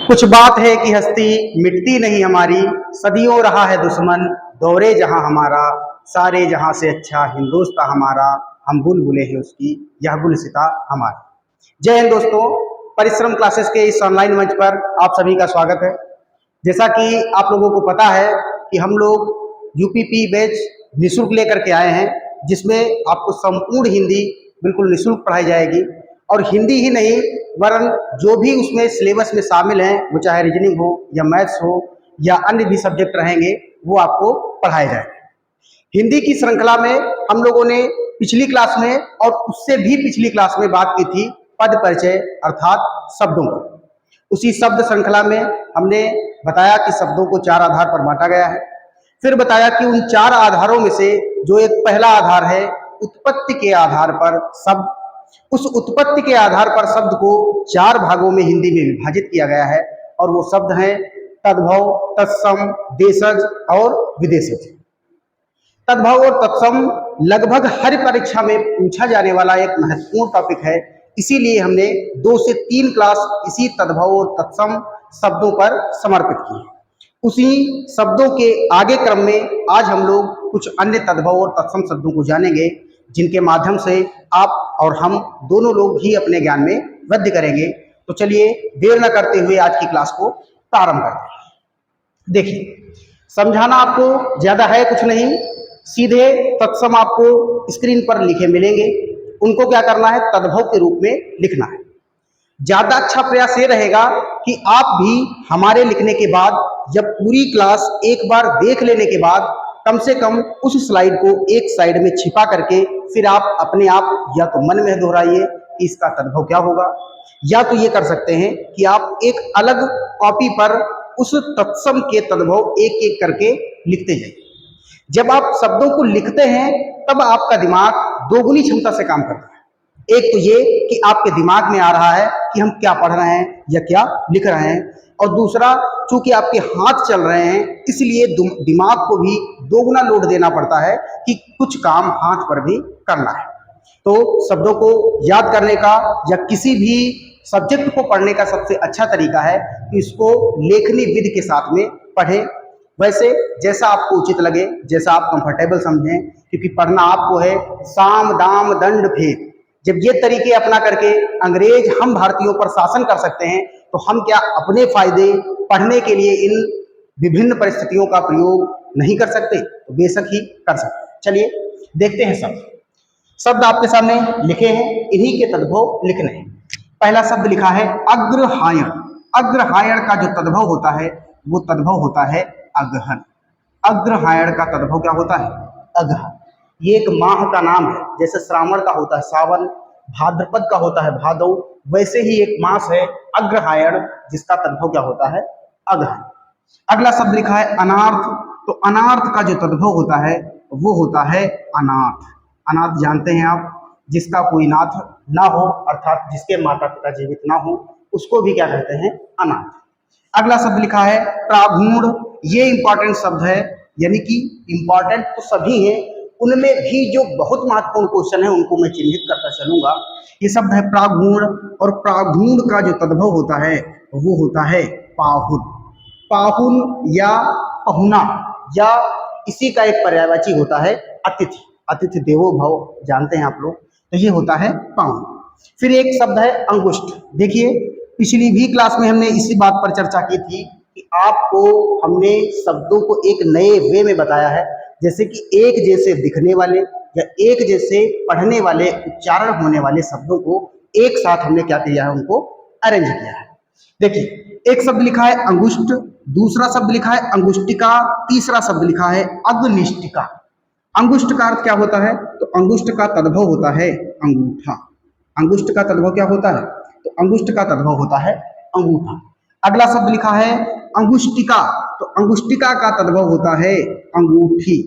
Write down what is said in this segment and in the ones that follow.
कुछ बात है कि हस्ती मिटती नहीं हमारी, सदियों रहा है दुश्मन दौरे जहां हमारा, सारे जहां से अच्छा हिंदुस्तां हमारा, हम बुलबुलें हैं उसकी यह गुलसिता हमारा। जय हिंद दोस्तों, परिश्रम क्लासेस के इस ऑनलाइन मंच पर आप सभी का स्वागत है। जैसा कि आप लोगों को पता है कि हम लोग यूपीपी बैच निःशुल्क लेकर के आए हैं, जिसमें आपको संपूर्ण हिंदी बिल्कुल निःशुल्क पढ़ाई जाएगी। और हिंदी ही नहीं वरन जो भी उसमें सिलेबस में शामिल हैं, वो चाहे रीजनिंग हो या मैथ्स हो या अन्य भी सब्जेक्ट रहेंगे, वो आपको पढ़ाए जाएंगे। हिंदी की श्रृंखला में हम लोगों ने पिछली क्लास में और उससे भी पिछली क्लास में बात की थी पद परिचय अर्थात शब्दों को। उसी शब्द श्रृंखला में हमने बताया कि शब्दों को 4 आधार पर बांटा गया है। फिर बताया कि उन 4 आधारों में से जो एक पहला आधार है उत्पत्ति के आधार पर शब्द, उस उत्पत्ति के आधार पर शब्द को 4 भागों में हिंदी में विभाजित किया गया है और वो शब्द हैं तद्भव, तत्सम, देशज और विदेशज। तद्भव और तत्सम लगभग हर परीक्षा में पूछा जाने वाला एक महत्वपूर्ण टॉपिक है, इसीलिए हमने 2 से 3 क्लास इसी तद्भव और तत्सम शब्दों पर समर्पित की है। उसी शब्दों के आगे क्रम में आज हम लोग कुछ अन्य तद्भव और तत्सम शब्दों को जानेंगे, जिनके माध्यम से आप और हम दोनों लोग ही अपने ज्ञान में वृद्धि करेंगे। तो चलिए देर न करते हुए आज की क्लास को प्रारंभ करते हैं। देखिए, समझाना आपको ज्यादा है कुछ नहीं, सीधे तत्सम आपको स्क्रीन पर लिखे मिलेंगे, उनको क्या करना है तद्भव के रूप में लिखना है। ज्यादा अच्छा प्रयास ये रहेगा कि आप भी हमारे लिखने के बाद जब पूरी क्लास एक बार देख लेने के बाद कम से कम उस स्लाइड को एक साइड में छिपा करके फिर आप अपने आप या तो मन में दोहराइए कि इसका तद्भव क्या होगा, या तो ये कर सकते हैं कि आप एक अलग कॉपी पर उस तत्सम के तद्भव एक एक करके लिखते जाइए। जब आप शब्दों को लिखते हैं तब आपका दिमाग दोगुनी क्षमता से काम करता है। एक तो ये कि आपके दिमाग में आ रहा है कि हम क्या पढ़ रहे हैं या क्या लिख रहे हैं, और दूसरा चूंकि आपके हाथ चल रहे हैं इसलिए दिमाग को भी दोगुना लोड देना पड़ता है कि कुछ काम हाथ पर भी करना है। तो शब्दों को याद करने का या किसी भी सब्जेक्ट को पढ़ने का सबसे अच्छा तरीका है कि इसको लेखनी विधि के साथ में पढ़ें। वैसे जैसा आपको उचित लगे, जैसा आप कंफर्टेबल समझें, क्योंकि पढ़ना आपको है। साम दाम दंड भेद, जब ये तरीके अपना करके अंग्रेज हम भारतीयों पर शासन कर सकते हैं, तो हम क्या अपने फायदे पढ़ने के लिए इन विभिन्न परिस्थितियों का प्रयोग नहीं कर सकते? तो बेशक ही कर सकते। चलिए देखते हैं शब्द आपके सामने लिखे हैं, इन्हीं के तद्भव लिखने हैं। पहला शब्द लिखा है अग्रहायण। अग्रहायण का जो तद्भव होता है वो तद्भव होता है अगहन। अग्रहायण का तद्भव क्या होता है? अगहन। ये एक माह का नाम है, जैसे श्रावण का होता है सावन, भाद्रपद का होता है भादव, वैसे ही एक मास है अग्रहायण जिसका तद्भव क्या होता है? अगहन। अगला शब्द लिखा है अनार्थ। तो अनार्थ का जो तद्भव होता है वो होता है अनाथ। अनाथ जानते हैं आप, जिसका कोई नाथ ना हो अर्थात जिसके माता पिता जीवित ना हो, उसको भी क्या कहते हैं? अनाथ। अगला शब्द लिखा है प्रागूढ़। ये इंपॉर्टेंट शब्द है, यानी कि इंपॉर्टेंट तो सभी हैं, उनमें भी जो बहुत महत्वपूर्ण क्वेश्चन है उनको मैं चिन्हित करता चलूंगा। ये शब्द है प्रागूढ़, और प्रागूढ़ का जो तद्भव होता है वो होता है पाहुन। पाहुन या पहुना, या इसी का एक पर्यायवाची होता है अतिथि। अतिथि देवो भव जानते हैं आप लोग, तो ये होता है पाहुन। फिर एक शब्द है अंगुष्ठ। देखिए, पिछली भी क्लास में हमने इसी बात पर चर्चा की थी कि आपको हमने शब्दों को एक नए वे में बताया है, जैसे कि एक जैसे दिखने वाले या एक जैसे पढ़ने वाले उच्चारण होने वाले शब्दों को एक साथ हमने क्या किया है? उनको अरेंज किया है। देखिए, एक शब्द लिखा है अंगुष्ठ, दूसरा शब्द लिखा है अंगुष्टिका, तीसरा शब्द लिखा है अग्निष्टिका। अंगुष्ठ का अर्थ क्या होता है? तो अंगुष्ठ का तद्भव होता है अंगूठा। अंगुष्ठ का तद्भव क्या होता है? तो अंगुष्ठ का तद्भव होता है अंगूठा। अगला शब्द लिखा है अंगुष्टिका। तो अंगुष्टिका का तद्भव होता है अंगूठी।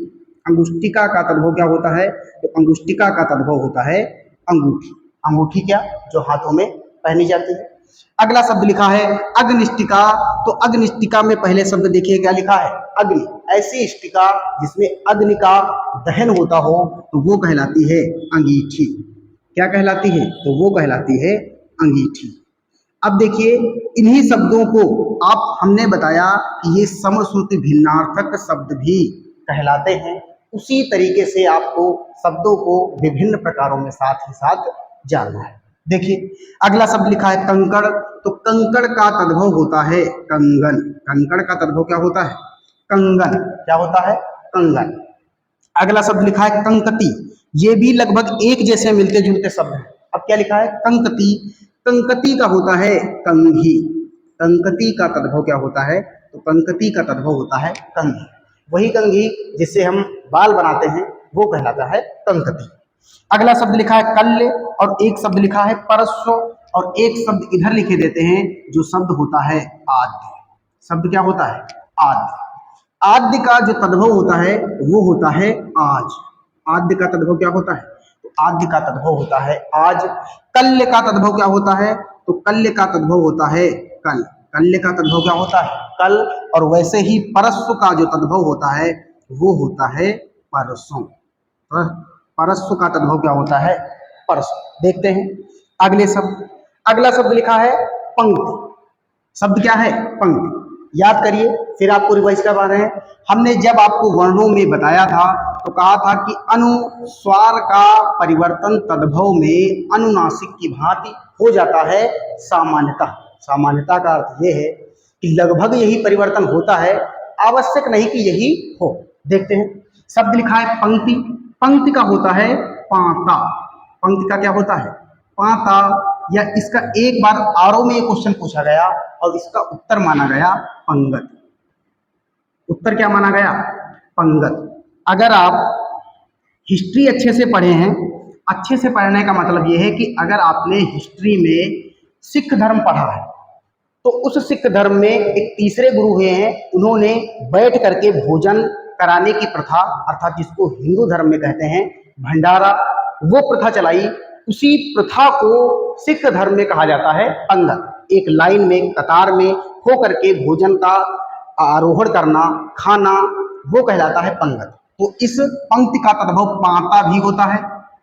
अंगुष्टिका का तद्भव क्या होता है? तो अंगुष्टिका का तद्भव होता है अंगूठी। अंगूठी क्या? जो हाथों में पहनी जाती है। अगला शब्द लिखा है अग्निष्टिका। तो अग्निष्टिका में पहले शब्द देखिए क्या लिखा है? अग्नि। ऐसी इष्टिका जिसमें अग्नि का दहन होता हो तो वो कहलाती है अंगीठी। क्या कहलाती है? तो वो कहलाती है अंगीठी। अब देखिए, इन्हीं शब्दों को आप हमने बताया कि ये समश्रुति भिन्नार्थक शब्द भी कहलाते हैं। उसी तरीके से आपको शब्दों को विभिन्न प्रकारों में साथ ही साथ जानना है। देखिए, अगला शब्द लिखा है कंकड़। तो कंकड़ का तद्भव होता है कंगन। कंकड़ का तद्भव क्या होता है? कंगन। क्या होता है? कंगन। अगला शब्द लिखा है कंकती। ये भी लगभग एक जैसे मिलते जुलते शब्द हैं। अब क्या लिखा है? कंकती। कंकती का होता है कंघी। कंकती का तद्भव क्या होता है? तो कंकती का तद्भव होता है कंघी। वही कंघी जिससे हम बाल बनाते हैं वो कहलाता है कंकती। अगला शब्द लिखा है कल्य और एक शब्द लिखा है परस्व और एक शब्द इधर लिखे देते हैं जो शब्द होता है आद्य। शब्द क्या होता है? आद्य। आद्य का जो तद्भव होता है वो होता है आज। आद्य का तद्भव क्या होता है? तो आद्य का तद्भव होता है आज। कल्य का तद्भव क्या होता है? तो कल्य का तद्भव होता है कल। कल्य का तद्भव क्या होता है? कल। और वैसे ही परस्व का जो तद्भव होता है वो होता है परसों। परस्व का तद्भव क्या होता है? परसों। देखते हैं अगले शब्द। अगला शब्द लिखा है पंक्ति। शब्द क्या है? पंक्ति। याद करिए, फिर आपको रिवाइज करवा रहे हैं। हमने जब आपको वर्णों में बताया था तो कहा था कि अनुस्वार का परिवर्तन तद्भव में अनुनासिक की भांति हो जाता है सामान्यतः। सामान्यतः का अर्थ यह है कि लगभग यही परिवर्तन होता है, आवश्यक नहीं कि यही हो। देखते हैं, शब्द लिखा है पंक्ति। पंक्ति का होता है पांता। पंक्ति का क्या होता है? पांता। या इसका एक बार आरओ में क्वेश्चन पूछा गया और इसका उत्तर माना गया पंगत। उत्तर क्या माना गया? पंगत। अगर आप हिस्ट्री अच्छे से पढ़े हैं, अच्छे से पढ़ने का मतलब यह है कि अगर आपने हिस्ट्री में सिख धर्म पढ़ा है तो उस सिख धर्म में एक तीसरे गुरु हुए हैं, उन्होंने बैठ करके भोजन कराने की प्रथा, अर्थात जिसको हिंदू धर्म में कहते हैं भंडारा, वो प्रथा चलाई। उसी प्रथा को सिख धर्म में कहा जाता है पंगत। एक लाइन में कतार में हो करके भोजन का आरोहण करना, खाना, वो कहलाता है पंगत। तो इस पंक्ति का तद्भव पांता भी होता है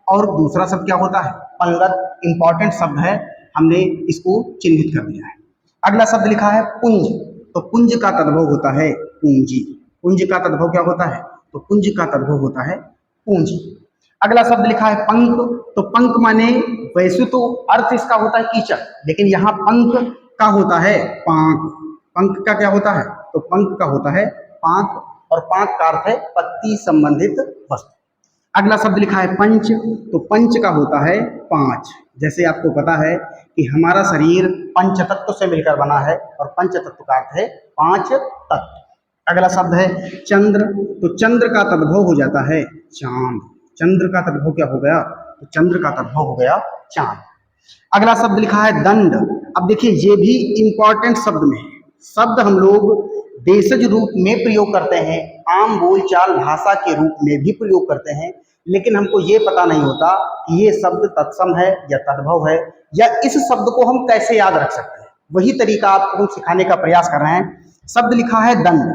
और दूसरा शब्द क्या होता है? पंगत। इंपॉर्टेंट शब्द है, हमने इसको चिन्हित कर दिया है। अगला शब्द लिखा है पुंज। तो पुंज का तद्भव होता है पूंजी। पुंज का तद्भव क्या होता है? तो पुंज का तद्भव होता है पूंजी। अगला शब्द लिखा है पंख। तो पंख माने वैसे तो अर्थ इसका होता है कीचड़, लेकिन यहाँ पंख का होता है पांख। पंख का क्या होता है? तो पंख का होता है पांख और पांख का अर्थ है पत्ती संबंधित वस्तु। अगला शब्द लिखा है पंच। तो पंच का होता है पांच। जैसे आपको पता है कि हमारा शरीर पंच तत्व से मिलकर बना है और पंच तत्व का अर्थ है पांच तत्व। अगला शब्द है चंद्र। तो चंद्र का तद्भव हो जाता है चांद। चंद्र का तद्भव क्या हो गया? तो चंद्र का तद्भव हो गया चांद। अगला शब्द लिखा है दंड। अब देखिए, ये भी इंपॉर्टेंट शब्द में है। शब्द हम लोग देशज रूप में प्रयोग करते हैं, आम बोलचाल भाषा के रूप में भी प्रयोग करते हैं, लेकिन हमको ये पता नहीं होता कि ये शब्द तत्सम है या तद्भव है, या इस शब्द को हम कैसे याद रख सकते हैं। वही तरीका आपको हम सिखाने का प्रयास कर रहे हैं। शब्द लिखा है दंड।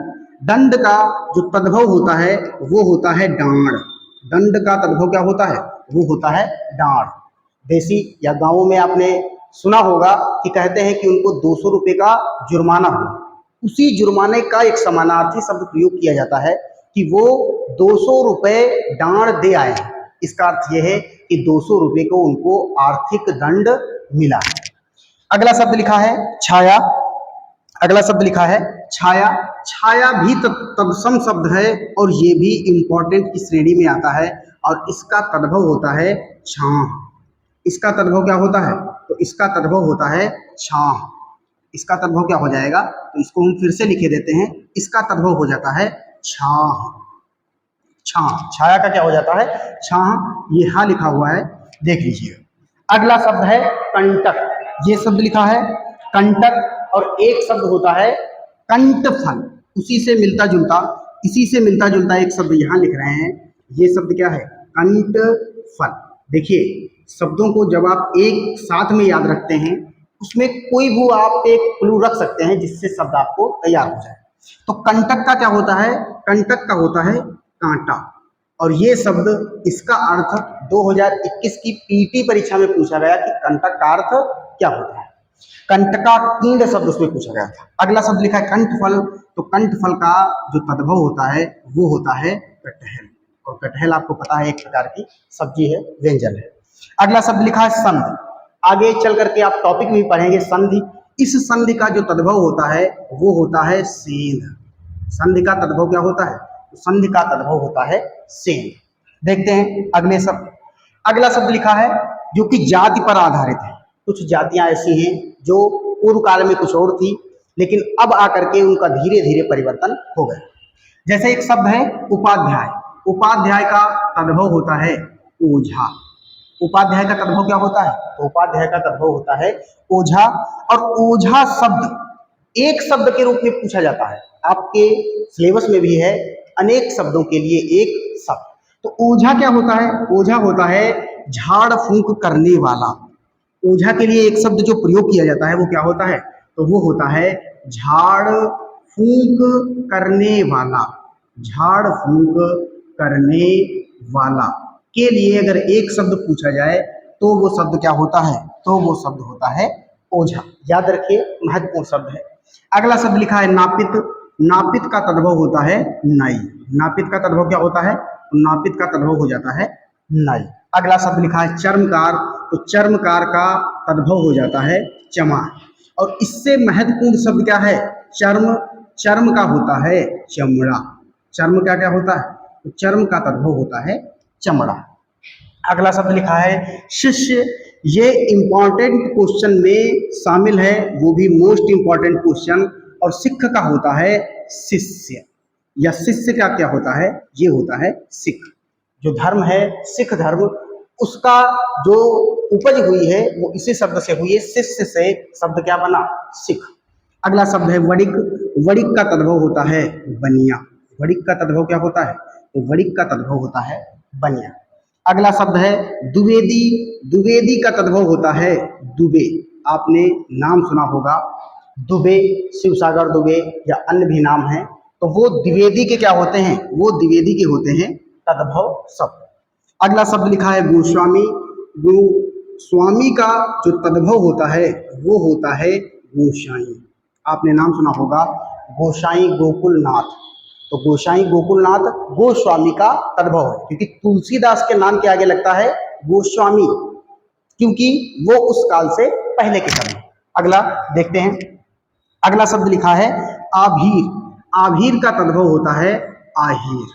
दंड का जो तद्भव होता है वो होता है डांड। दंड का तद्भव क्या होता है? वो होता है डांड। देसी या गांवों में आपने सुना होगा कि कहते हैं कि उनको 200 रुपये का जुर्माना हुआ। उसी जुर्माने का एक समानार्थी शब्द प्रयोग किया जाता है कि वो 200 रुपये डांड दे आए। इसका अर्थ यह है कि 200 रुपये को उनको आर्थिक दंड मिला। अगला शब्द लिखा है छाया। अगला शब्द लिखा है छाया। छाया भी तत्सम शब्द है और ये भी इंपॉर्टेंट की श्रेणी में आता है और इसका तद्भव होता है छाह। इसका तद्भव क्या होता है? तो इसका तद्भव होता है छाह। इसका तद्भव क्या हो जाएगा? तो इसको हम फिर से लिखे देते हैं। इसका तद्भव हो जाता है छाह। छाह। छाया का क्या हो जाता है? छाह। ये हाँ लिखा हुआ है, देख लीजिए। अगला शब्द है कंटक। ये शब्द लिखा है कंटक और एक शब्द होता है कंठफल। उसी से मिलता जुलता, इसी से मिलता जुलता एक शब्द यहाँ लिख रहे हैं। ये शब्द क्या है? कंठफल। देखिए, शब्दों को जब आप एक साथ में याद रखते हैं उसमें कोई भी आप एक क्लू रख सकते हैं जिससे शब्द आपको तैयार हो जाए। तो कंटक का क्या होता है? कंटक का होता है कांटा। और ये शब्द, इसका अर्थ 2021 की पीटी परीक्षा में पूछा गया कि कंटक का अर्थ क्या होता है। कंटका कींड शब्द उसमें पूछा गया था। अगला शब्द लिखा है कंठफल, तो कंठफल का जो तद्भव होता है वो होता है कटहल, और कटहल आपको पता है एक प्रकार की सब्जी है, व्यंजन है। अगला शब्द लिखा है संधि, आगे चल करके आप टॉपिक में पढ़ेंगे संधि। इस संधि का जो तद्भव होता है वो होता है सेंध। संधि का तद्भव क्या होता है? तो संधि का तद्भव होता है सेंध। देखते हैं अगले शब्द। अगला शब्द लिखा है जो कि जाति पर आधारित है। कुछ जातियां ऐसी हैं जो पूर्व काल में कुछ और थी, लेकिन अब आकर के उनका धीरे धीरे परिवर्तन हो गया। जैसे एक शब्द है उपाध्याय, उपाध्याय का तद्भव होता है ओझा। उपाध्याय का तद्भव क्या होता है? तो उपाध्याय का तद्भव होता है ओझा। और ओझा शब्द एक शब्द के रूप में पूछा जाता है, आपके सिलेबस में भी है, अनेक शब्दों के लिए एक शब्द। तो ओझा क्या होता है? ओझा होता है झाड़ फूंक करने वाला। ओझा के लिए एक शब्द जो प्रयोग किया जाता है वो क्या होता है? तो वो होता है झाड़ फूंक करने वाला। झाड़ फूंक करने वाला के लिए अगर एक शब्द पूछा जाए तो वो शब्द क्या होता है? तो वो शब्द होता है ओझा। याद रखिए, महत्वपूर्ण शब्द है। अगला शब्द लिखा है नापित। नापित का तद्भव होता है नाई। नापित का तद्भव क्या होता है? तो नापित का तद्भव हो जाता है नाई। अगला शब्द लिखा है चर्मकार, तो चर्मकार का तद्भव हो जाता है चमार। और इससे महत्वपूर्ण शब्द क्या है? चर्म। चर्म का होता है चमड़ा। चर्म का क्या होता है? तो चर्म का तद्भव होता है चमड़ा। अगला शब्द लिखा है शिष्य। ये इंपॉर्टेंट क्वेश्चन में शामिल है, वो भी मोस्ट इंपॉर्टेंट क्वेश्चन। और सिख का होता है शिष्य, या शिष्य का क्या होता है? ये होता है सिख। जो धर्म है सिख धर्म, उसका जो उपज हुई है वो इसी शब्द से हुई है, शिष्य से शब्द क्या बना? सिख। अगला शब्द है वणिक। वणिक का तद्भव होता है बनिया। वणिक का तद्भव क्या होता है? तो वणिक का तद्भव होता है बनिया। अगला शब्द है द्विवेदी। द्विवेदी का तद्भव होता है दुबे। आपने नाम सुना होगा दुबे, शिवसागर दुबे या अन्य भी नाम हैं, तो वो द्विवेदी के क्या होते हैं? वो द्विवेदी के होते हैं तद्भव शब्द। अगला शब्द लिखा है गोस्वामी। गोस्वामी का जो तद्भव होता है वो होता है गोसाई। आपने नाम सुना होगा गोसाई गोकुलनाथ, तो गोसाई गोकुलनाथ गोस्वामी का तद्भव है, क्योंकि तुलसीदास के नाम के आगे लगता है गोस्वामी, क्योंकि वो उस काल से पहले के समय। अगला देखते हैं। अगला शब्द लिखा है आभीर। आभीर का तद्भव होता है आहीर।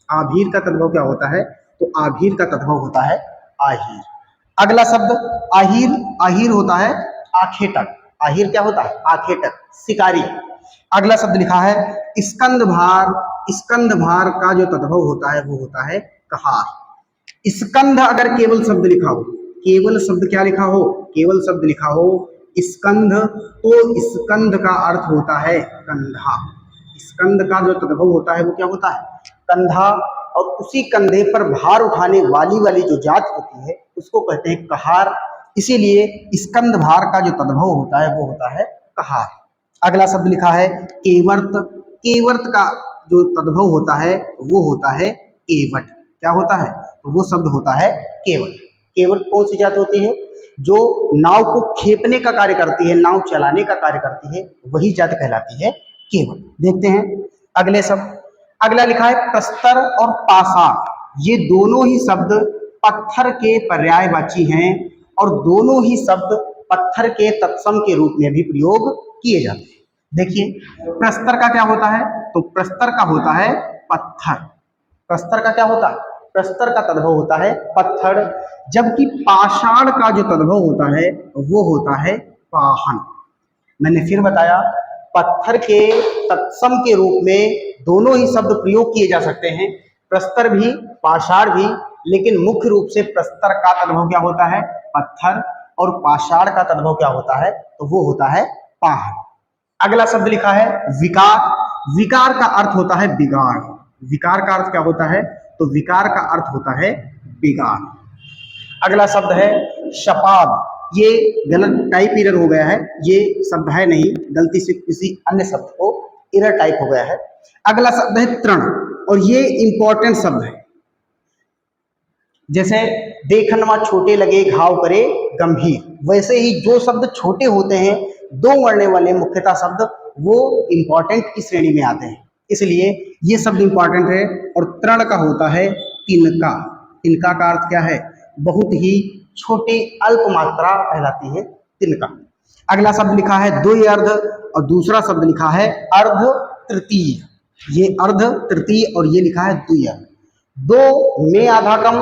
आभीर का तद्भव क्या होता है? तो आभीर का तद्भव होता है आहीर। अगला शब्द आहीर। आहीर होता है आखेटक। आहीर क्या होता है? आखेटक, शिकारी। अगला शब्द लिखा है स्कंदभार। स्कंदभार का जो तद्भव होता है वो होता है कहार। स्कंद अगर केवल शब्द लिखा हो, केवल शब्द क्या लिखा हो? केवल शब्द लिखा हो स्कंध, तो स्कंध का अर्थ होता है कंधा। स्कंद का जो तद्भव होता है वो क्या होता है? कंधा। और उसी कंधे पर भार उठाने वाली जो जात होती है उसको कहते हैं कहार। इसीलिए स्कंद भार का जो तद्भव होता है वो होता है कहार। अगला शब्द लिखा है केवर्त। केवर्त का जो तद्भव होता है वो होता है केवट। क्या होता है? तो वो शब्द होता है केवट। केवट कौन सी जात होती है? जो नाव को खेपने का कार्य करती है, नाव चलाने का कार्य करती है, वही जात कहलाती है केवट। देखते हैं अगले शब्द। अगला लिखा है प्रस्तर और पाषाण। ये दोनों ही शब्द पत्थर के पर्यायवाची हैं, और दोनों ही शब्द पत्थर के तत्सम के रूप में भी प्रयोग किए जाते हैं। देखिए प्रस्तर का क्या होता है? तो प्रस्तर का होता है पत्थर। प्रस्तर का क्या होता है? प्रस्तर का तद्भव होता है पत्थर। जबकि पाषाण का जो तद्भव होता है वो होता है पाहन। मैंने फिर बताया, पत्थर के तत्सम के रूप में दोनों ही शब्द प्रयोग किए जा सकते हैं, प्रस्तर भी पाषाण भी, लेकिन मुख्य रूप से प्रस्तर का तद्भव क्या होता है? पत्थर। और पाषाण का तद्भव क्या होता है? तो वो होता है पाहन। अगला शब्द लिखा है विकार। विकार का अर्थ होता है बिगाड़। विकार का अर्थ क्या होता है? तो विकार का अर्थ होता है बिगाड़। अगला शब्द है शपाद। ये गलत टाइप एरर हो गया है, ये शब्द है नहीं, गलती से किसी अन्य शब्द को एरर टाइप हो गया है। अगला शब्द है तृण, और ये इंपॉर्टेंट शब्द है। जैसे देखनमा छोटे लगे घाव करे गंभीर, वैसे ही जो शब्द छोटे होते हैं, दो वर्णे वाले मुख्यतः शब्द, वो इंपॉर्टेंट की श्रेणी में आते हैं, इसलिए ये शब्द इंपॉर्टेंट है। और तृण का होता है तिनका। तिनका का अर्थ क्या है? बहुत ही छोटी अल्प मात्रा कहलाती है तिनका। अगला शब्द लिखा है द्वि अर्ध और दूसरा शब्द लिखा है अर्ध तृतीय। ये अर्ध तृतीय और ये लिखा है द्वि अर्ध। दो में आधा कम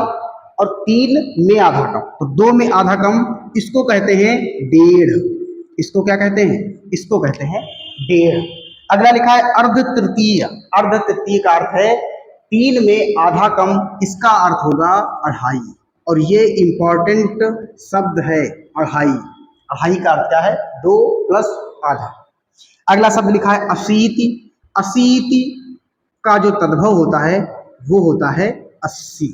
और तीन में आधा कम, तो दो में आधा कम इसको कहते हैं डेढ़। इसको क्या कहते हैं? इसको कहते हैं डेढ़। अगला लिखा है अर्ध तृतीय। अर्ध तृतीय का अर्थ है तीन में आधा कम, इसका अर्थ होगा अढ़ाई, और ये इंपॉर्टेंट शब्द है अढ़ाई। अढ़ाई का अर्थ क्या है? दो प्लस आधा। अगला शब्द लिखा है अशीति। अशीति का जो तद्भव होता है वो होता है 80।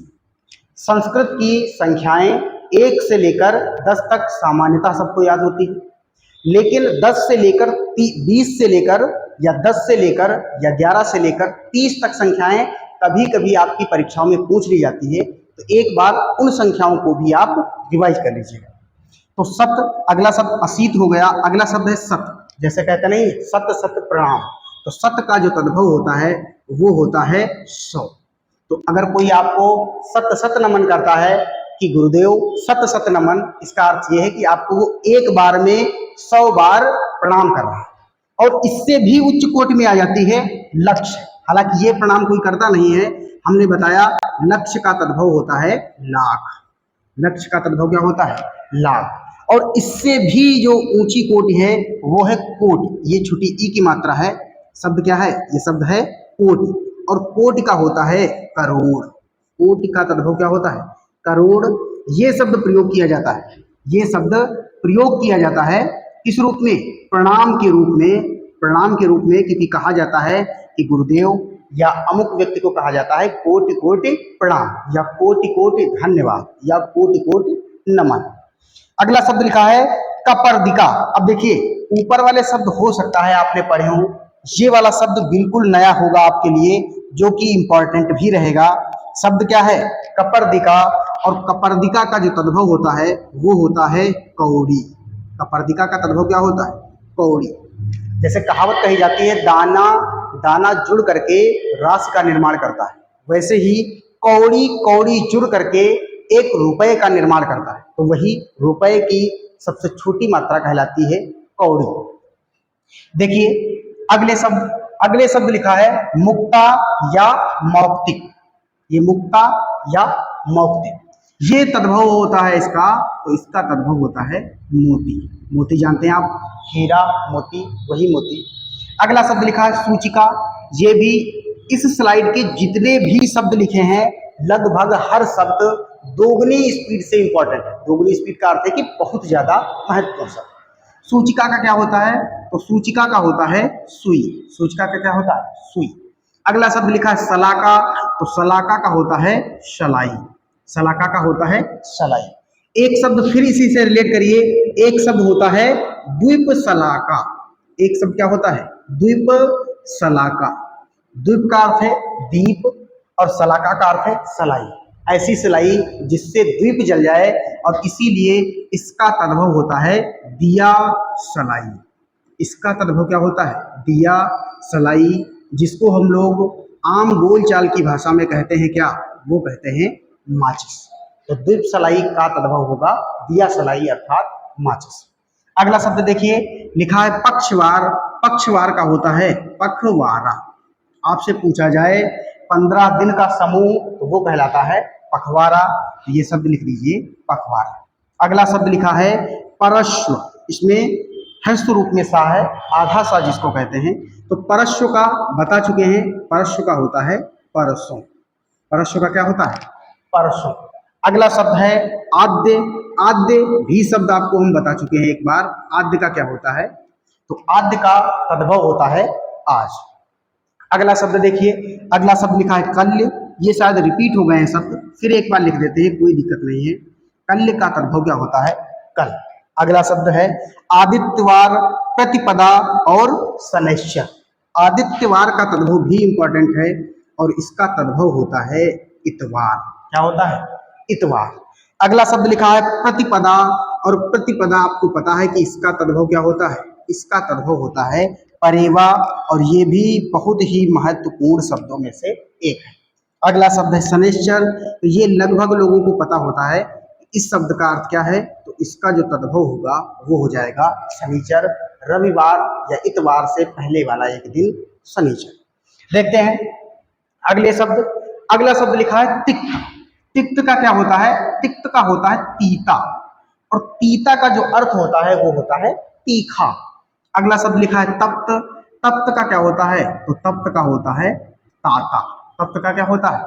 संस्कृत की संख्याएं 1 से लेकर 10 तक सामान्यतः सबको याद होती है, लेकिन 10 से लेकर 20 से लेकर या 10 से लेकर या 11 से लेकर 30 तक संख्याएं कभी कभी आपकी परीक्षाओं में पूछ ली जाती है, तो एक बार उन संख्याओं को भी आप रिवाइज कर लीजिएगा। तो सत, अगला शब्द असीत हो गया। अगला शब्द है सत। जैसे कहते नहीं सत सत प्रणाम, तो सत का जो तद्भव होता है वो होता है 100। तो अगर कोई आपको सत सत नमन करता है कि गुरुदेव सत सत नमन, इसका अर्थ ये है कि आपको वो एक बार में 100 बार प्रणाम कर रहा है। और इससे भी उच्च कोटि में आ जाती है लक्ष्य। हालांकि ये प्रणाम कोई करता नहीं है, हमने बताया लक्ष्य का तद्भव होता है लाख। लक्ष्य का तद्भव क्या होता है? लाख। और इससे भी जो ऊंची कोटि है वो है कोटि। ये छोटी ई की मात्रा है। शब्द क्या है? ये शब्द है कोटि। और कोटि का होता है करोड़। कोटि का तद्भव क्या होता है? करोड़। ये शब्द प्रयोग किया जाता है, ये शब्द प्रयोग किया जाता है किस रूप में? प्रणाम के रूप में। प्रणाम के रूप में, क्योंकि कहा जाता है कि गुरुदेव या अमुक व्यक्ति को कहा जाता है कोटि कोटि प्रणाम, या कोटि कोटि धन्यवाद, या कोटि कोटि नमन। अगला शब्द लिखा है कपर्दिका। अब देखिए, ऊपर वाले शब्द हो सकता है आपने पढ़े हो, ये वाला शब्द बिल्कुल नया होगा आपके लिए, जो कि इंपॉर्टेंट भी रहेगा। शब्द क्या है? कपर्दिका। और कपर्दिका का जो तद्भव होता है वो होता है कौड़ी। कपर्दिका का तद्भव क्या होता है? कौड़ी। जैसे कहावत कही जाती है दाना दाना जुड़ करके राशि का निर्माण करता है, वैसे ही कौड़ी कौड़ी जुड़ करके एक रुपए का निर्माण करता है। तो वही रुपए की सबसे छोटी मात्रा कहलाती है कौड़ी। देखिए अगले शब्द लिखा है मुक्ता या मौक्तिक। ये मुक्ता या मौक्तिक, ये तद्भव होता है इसका, तो इसका तद्भव होता है मोती। मोती जानते हैं आप, हीरा मोती, वही मोती। अगला शब्द लिखा है सूचिका। ये भी इस स्लाइड के जितने भी शब्द लिखे हैं लगभग हर शब्द दोगुनी स्पीड से इंपॉर्टेंट है। दोगुनी स्पीड का अर्थ है कि बहुत ज्यादा महत्वपूर्ण शब्द। सूचिका का क्या होता है? तो सूचिका का होता है सुई। सूचिका का क्या होता है? सुई। अगला शब्द लिखा है सलाका। तो सलाका का होता है शलाई। सलाका का होता है शलाई। एक शब्द फिर इसी से रिलेट करिए, एक शब्द होता है द्वीप सलाका। एक शब्द क्या होता है? द्वीप सलाका। द्वीप का अर्थ है दीप और सलाका का अर्थ है सलाई। ऐसी सलाई जिससे द्वीप जल जाए, और इसीलिए इसका तद्भव होता है दिया सलाई। इसका तद्भव क्या होता है? दिया सलाई, जिसको हम लोग आम बोलचाल की भाषा में कहते हैं क्या? वो कहते हैं माचिस। तो द्वीप सलाई का तद्भव होगा दिया सलाई अर्थात माचिस। अगला शब्द देखिए, लिखा है पक्षवार। पक्षवार का होता है पखवारा। आपसे पूछा जाए 15 दिन का समूह, तो वो कहलाता है पखवारा। ये शब्द लिख लीजिए पखवारा। अगला शब्द लिखा है परश्व। इसमें हस्त रूप में सा है, आधा सा जिसको कहते हैं। तो परश्व का बता चुके हैं, परश्व का होता है परसों। परश्व का क्या होता है? परसों। अगला शब्द है आद्य। आद्य भी शब्द आपको हम बता चुके हैं एक बार। आद्य का क्या होता है? तो आद्य का तद्भव होता है आज। अगला शब्द देखिए, अगला शब्द लिखा है कल्य। ये शायद रिपीट हो गए हैं शब्द, फिर एक बार लिख देते हैं, कोई दिक्कत नहीं है। कल्य का तद्भव क्या होता है? कल। अगला शब्द है आदित्यवार, प्रतिपदा और शनैश्चर। आदित्यवार का तद्भव भी इंपॉर्टेंट है, और इसका तद्भव होता है इतवार। क्या होता है? इतवार। अगला शब्द लिखा है प्रतिपदा, और प्रतिपदा आपको पता है कि इसका तद्भव क्या होता है, इसका तद्भव होता है परेवा, और ये भी बहुत ही महत्वपूर्ण शब्दों में से एक है। अगला शब्द है शनिश्चर, तो ये लगभग लोगों को पता होता है इस शब्द का अर्थ क्या है, तो इसका जो तद्भव होगा वो हो जाएगा शनिचर, रविवार या इतवार से पहले वाला एक दिन शनिचर। देखते हैं अगले शब्द। अगला शब्द लिखा है तिक्त। तिक्त का क्या होता है, तिक्त का होता है तीता, और तीता का जो अर्थ होता है वो होता है तीखा। अगला शब्द लिखा है तप्त। तप्त का क्या होता है, तो तप्त का होता है ताता। तप्त का क्या होता है,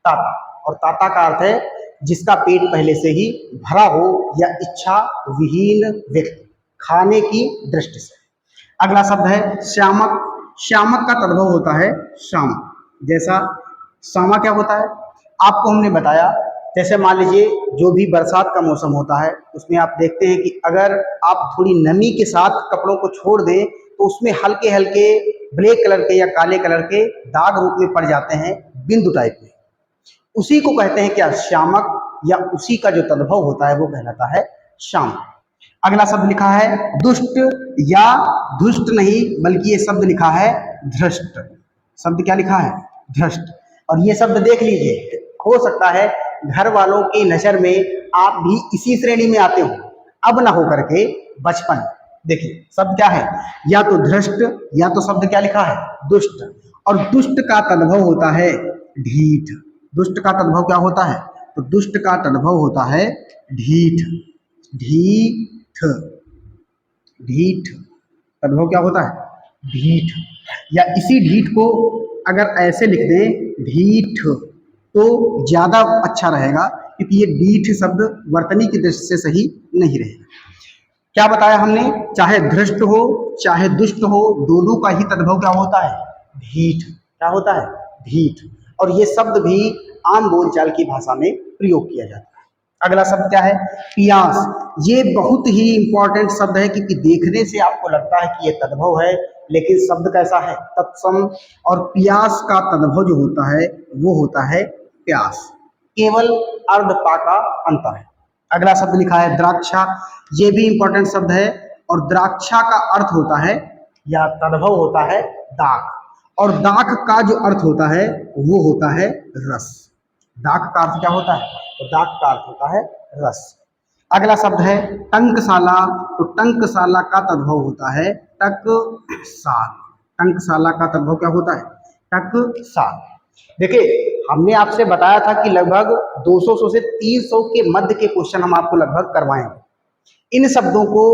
ताता। और ताता का अर्थ है जिसका पेट पहले से ही भरा हो या इच्छा विहीन व्यक्ति, खाने की दृष्टि से। अगला शब्द है श्यामक। श्यामक का तद्भव होता है श्याम, जैसा सामा क्या होता है आपको हमने बताया। जैसे मान लीजिए जो भी बरसात का मौसम होता है उसमें आप देखते हैं कि अगर आप थोड़ी नमी के साथ कपड़ों को छोड़ दें तो उसमें हल्के हल्के ब्लैक कलर के या काले कलर के दाग रूप में पड़ जाते हैं, बिंदु टाइप में। उसी को कहते हैं क्या, श्यामक, या उसी का जो तद्भव होता है वो कहलाता है श्याम। अगला शब्द लिखा है दुष्ट, या दुष्ट नहीं बल्कि ये शब्द लिखा है धृष्ट। शब्द क्या लिखा है, धृष्ट। और ये शब्द देख लीजिए, हो सकता है घर वालों की नजर में आप भी इसी श्रेणी में आते हो, अब ना हो करके बचपन। देखिए शब्द क्या है, या तो धृष्ट या तो शब्द क्या लिखा है दुष्ट, और दुष्ट का तद्भव होता है ढीठ। दुष्ट का तद्भव क्या होता है, तो दुष्ट का तद्भव होता है ढीठ। ढीठ, ढीठ तद्भव क्या होता है, ढीठ। या इसी ढीठ को अगर ऐसे लिख दें ढीठ तो ज्यादा अच्छा रहेगा, क्योंकि ये ढीठ शब्द वर्तनी की दृष्टि से सही नहीं रहेगा। क्या बताया हमने, चाहे धृष्ट हो चाहे दुष्ट हो, दोनों का ही तद्भव क्या होता है, ढीठ। क्या होता है, ढीठ। और ये शब्द भी आम बोलचाल की भाषा में प्रयोग किया जाता है। अगला शब्द क्या है, पियास। ये बहुत ही इंपॉर्टेंट शब्द है, क्योंकि देखने से आपको लगता है कि ये तद्भव है, लेकिन शब्द कैसा है, तत्सम। और पियास का तद्भव जो होता है वो होता है प्यास, केवल अर्ध पा का अंतर है। अगला शब्द लिखा है द्राक्षा। ये भी इंपॉर्टेंट शब्द है, और द्राक्षा का अर्थ होता है या तद्भव होता है दाख, और दाख का जो अर्थ होता है वो होता है रस। दाख का अर्थ क्या होता है, तो दाख का अर्थ होता है रस। अगला शब्द है टंकशाला। तो टंकशाला का तद्भव होता है टकसाल। टंकशाला का तद्भव क्या होता है, टकसाल। देखिए हमने आपसे बताया था कि लगभग 200 से 300 के मध्य के क्वेश्चन हम आपको लगभग करवाएंगे। इन शब्दों को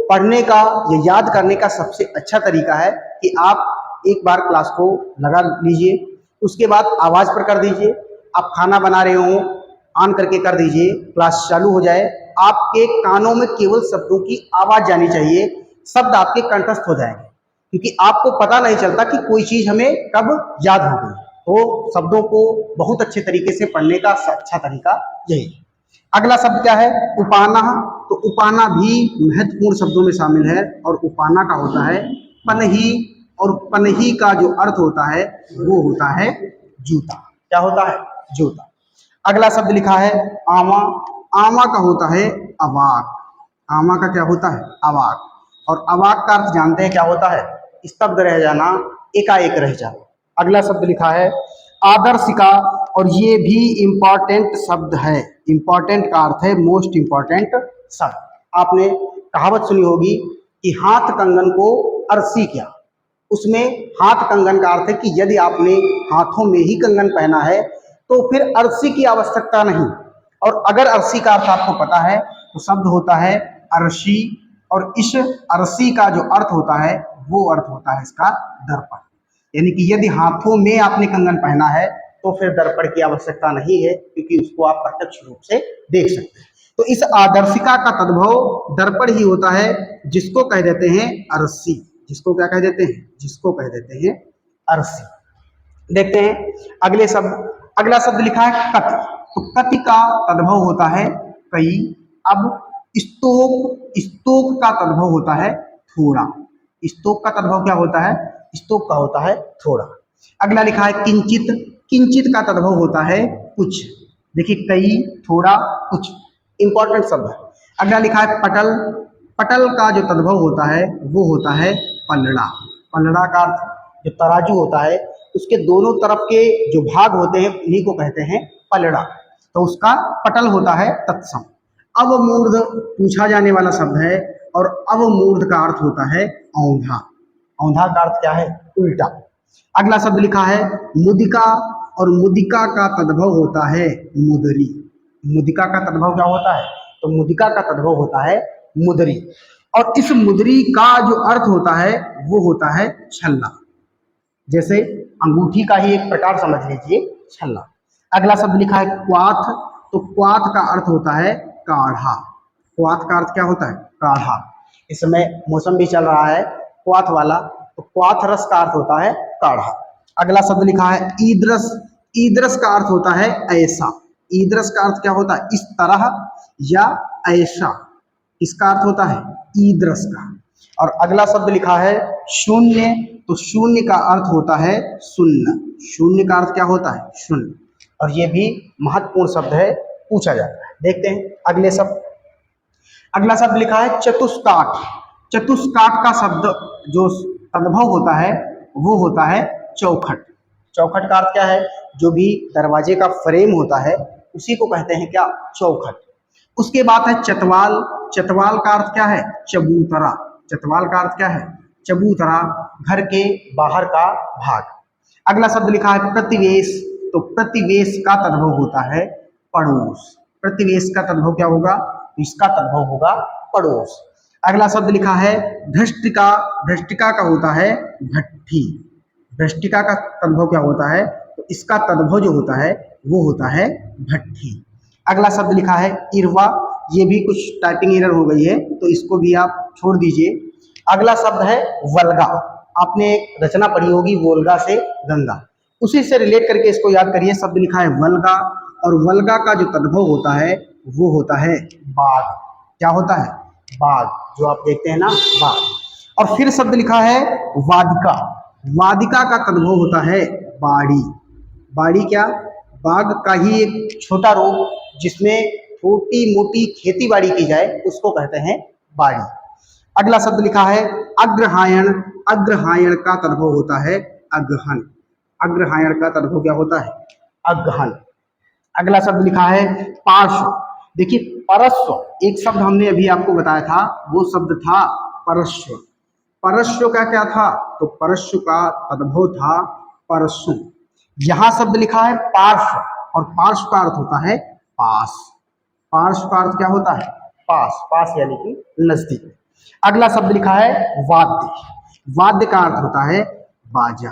पढ़ने का या याद करने का सबसे अच्छा तरीका है कि आप एक बार क्लास को लगा लीजिए, उसके बाद आवाज़ पर कर दीजिए। आप खाना बना रहे हो, ऑन करके कर दीजिए, क्लास चालू हो जाए, आपके कानों में केवल शब्दों की आवाज़ जानी चाहिए, शब्द आपके कंठस्थ हो जाएंगे, क्योंकि आपको पता नहीं चलता कि कोई चीज़ हमें कब याद हो गई। तो शब्दों को बहुत अच्छे तरीके से पढ़ने का अच्छा तरीका यही है। अगला शब्द क्या है, उपाना। तो उपाना भी महत्वपूर्ण शब्दों में शामिल है, और उपाना का होता है पनही, और पनही का जो अर्थ होता है वो होता है जूता। क्या होता है, जूता। अगला शब्द लिखा है आमा। आमा का होता है अवाक। आमा का क्या होता है, अवाक। और अवाक का अर्थ जानते हैं क्या होता है, स्तब्ध रह जाना, एकाएक रह जाना। अगला शब्द लिखा है आदर्शिका, और ये भी इंपॉर्टेंट शब्द है। इंपॉर्टेंट का अर्थ है मोस्ट इंपॉर्टेंट शब्द। आपने कहावत सुनी होगी कि हाथ कंगन को अरसी क्या। उसमें हाथ कंगन का अर्थ है कि यदि आपने हाथों में ही कंगन पहना है तो फिर अरसी की आवश्यकता नहीं। और अगर अरसी का अर्थ आपको पता है तो शब्द होता है अरशी, और इस अरसी का जो अर्थ होता है वो अर्थ होता है इसका दर्पण। यानी कि यदि हाथों में आपने कंगन पहना है तो फिर दर्पण की आवश्यकता नहीं है, क्योंकि उसको आप प्रत्यक्ष रूप से देख सकते हैं। तो इस आदर्शिका का तद्भव दर्पण ही होता है, जिसको कह देते हैं अरसी। जिसको क्या कह देते हैं, जिसको कह देते हैं अरसी। देखते हैं अगले शब्द। अगला शब्द लिखा है कति। तो कति का तद्भव होता है कई। अब स्तोक। स्तोक का तद्भव होता है थोड़ा। स्तोक का तद्भव क्या होता है, स्तोक का होता है थोड़ा। अगला लिखा है किंचित। किंचित का तद्भव होता है कुछ। देखिए कई, थोड़ा, कुछ, इंपॉर्टेंट शब्द है। अगला लिखा है पटल। पटल का जो तद्भव होता है वो होता है पलड़ा। पलड़ा का अर्थ जो तराजू होता है उसके दोनों तरफ के जो भाग होते हैं उन्हीं को कहते हैं पलड़ा, तो उसका पटल होता है तत्सम। अवमूर्ध पूछा जाने वाला शब्द है और अवमूर्ध का अर्थ होता है औंधा। औंधा का अर्थ क्या है? उल्टा। अगला शब्द लिखा है मुदिका, और मुदिका का तद्भव होता है मुदरी। मुदिका का तद्भव क्या होता है? तो मुदिका का तद्भव होता है मुदरी, और इस मुदरी का जो अर्थ होता है वो होता है छल्ला। जैसे अंगूठी का ही एक प्रकार समझ लीजिए छल्ला। अगला शब्द लिखा है क्वाथ। तो क्वाथ का अर्थ होता है काढ़ा। क्वाथ का अर्थ क्या होता है? काढ़ा। इस समय मौसम भी चल रहा है क्वाथ वाला, तो क्वाथ रस का अर्थ होता है काढ़ा। अगला शब्द लिखा है ईदरस। ईदरस का अर्थ होता है ऐसा। ईदरस का अर्थ क्या होता है? इस तरह या ऐसा, इसका अर्थ होता है ईदरस का। और अगला शब्द लिखा है शून्य। तो शून्य का अर्थ होता है शून्य। शून्य का अर्थ क्या होता है? शून्य। और ये भी महत्वपूर्ण शब्द है, पूछा जाता है। देखते हैं अगले शब्द। अगला शब्द लिखा है चतुष्काठ। चतुष्काठ का शब्द जो तद्भव होता है वो होता है चौखट। चौखट का अर्थ क्या है? जो भी दरवाजे का फ्रेम होता है उसी को कहते हैं क्या? चौखट। उसके बाद है चतवाल। चतवाल का अर्थ क्या है? चबूतरा। चतवाल का अर्थ क्या है? चबूतरा, घर के बाहर का भाग। अगला शब्द लिखा है प्रतिवेश। तो प्रतिवेश का तद्भव होता है पड़ोस। प्रतिवेश का तद्भव क्या होगा? तो इसका तद्भव होगा पड़ोस। अगला शब्द लिखा है भ्रष्टिका। भ्रष्टिका का होता है भट्ठी। भ्रष्टिका का तद्भव क्या होता है? तो इसका तद्भव जो होता है वो होता है भट्ठी। अगला शब्द लिखा है इरवा। ये भी कुछ टाइपिंग एरर हो गई है तो इसको भी आप छोड़ दीजिए। अगला शब्द है वल्गा। आपने एक रचना पढ़ी होगी वोल्गा से गंगा, उसी से रिलेट करके इसको याद करिए। शब्द लिखा है वल्गा, और वल्गा का जो तद्भव होता है वो होता है बाघ। क्या होता है? बाघ, जो आप देखते हैं ना, बाघ। और फिर शब्द लिखा है वादिका। वादिका का तद्भव होता है बाड़ी। बाड़ी क्या? बाग का ही एक छोटा रूप जिसमें छोटी मोटी खेती बाड़ी की जाए उसको कहते हैं बाड़ी। अगला शब्द लिखा है अग्रहायण। अग्रहायण का तद्भव होता है अगहन। अग्रहायण का तद्भव क्या होता है? अगहन। अगला शब्द लिखा है पार्श्व। देखिए परस्व, एक शब्द हमने अभी आपको बताया था, वो शब्द था परस्व। परस्व का क्या था? तो परस्व का तद्भव था परसु। यहां शब्द लिखा है पार्श्व, और पार्श्व का अर्थ होता है पास। पार्श्व का अर्थ क्या होता है? पास। पास यानी कि नजदीक। अगला शब्द लिखा है वाद्य। वाद्य का अर्थ होता है बाजा।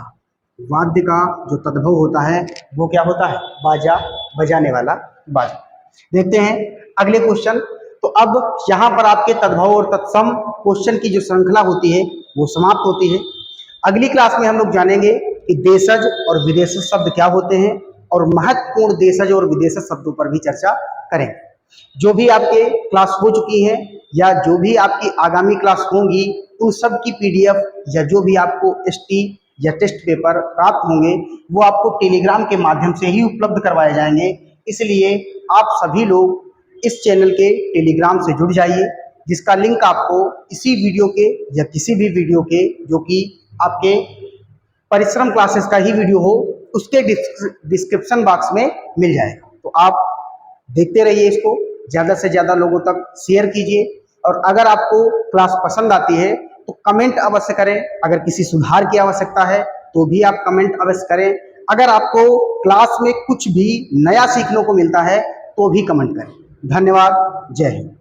वाद्य का जो तद्भव होता है वो क्या होता है? बाजा, बजाने वाला बाजा। देखते हैं अगले क्वेश्चन। तो अब यहाँ पर आपके तद्भव और तत्सम क्वेश्चन की जो श्रृंखला होती है वो समाप्त होती है। अगली क्लास में हम लोग जानेंगे कि देशज और विदेशज शब्द क्या होते हैं, और महत्वपूर्ण देशज और विदेशज शब्दों पर भी चर्चा करेंगे। जो भी आपके क्लास हो चुकी है या जो भी आपकी आगामी क्लास होंगी उन सब की PDF या जो भी आपको ST या टेस्ट पेपर प्राप्त होंगे वो आपको टेलीग्राम के माध्यम से ही उपलब्ध करवाए जाएंगे। इसलिए आप सभी लोग इस चैनल के टेलीग्राम से जुड़ जाइए, जिसका लिंक आपको इसी वीडियो के या किसी भी वीडियो के जो कि आपके परिश्रम क्लासेस का ही वीडियो हो उसके डिस्क्रिप्शन बॉक्स में मिल जाएगा। तो आप देखते रहिए, इसको ज़्यादा से ज़्यादा लोगों तक शेयर कीजिए, और अगर आपको क्लास पसंद आती है तो कमेंट अवश्य करें। अगर किसी सुधार की आवश्यकता है तो भी आप कमेंट अवश्य करें। अगर आपको क्लास में कुछ भी नया सीखने को मिलता है तो भी कमेंट करें। धन्यवाद। जय हिंद।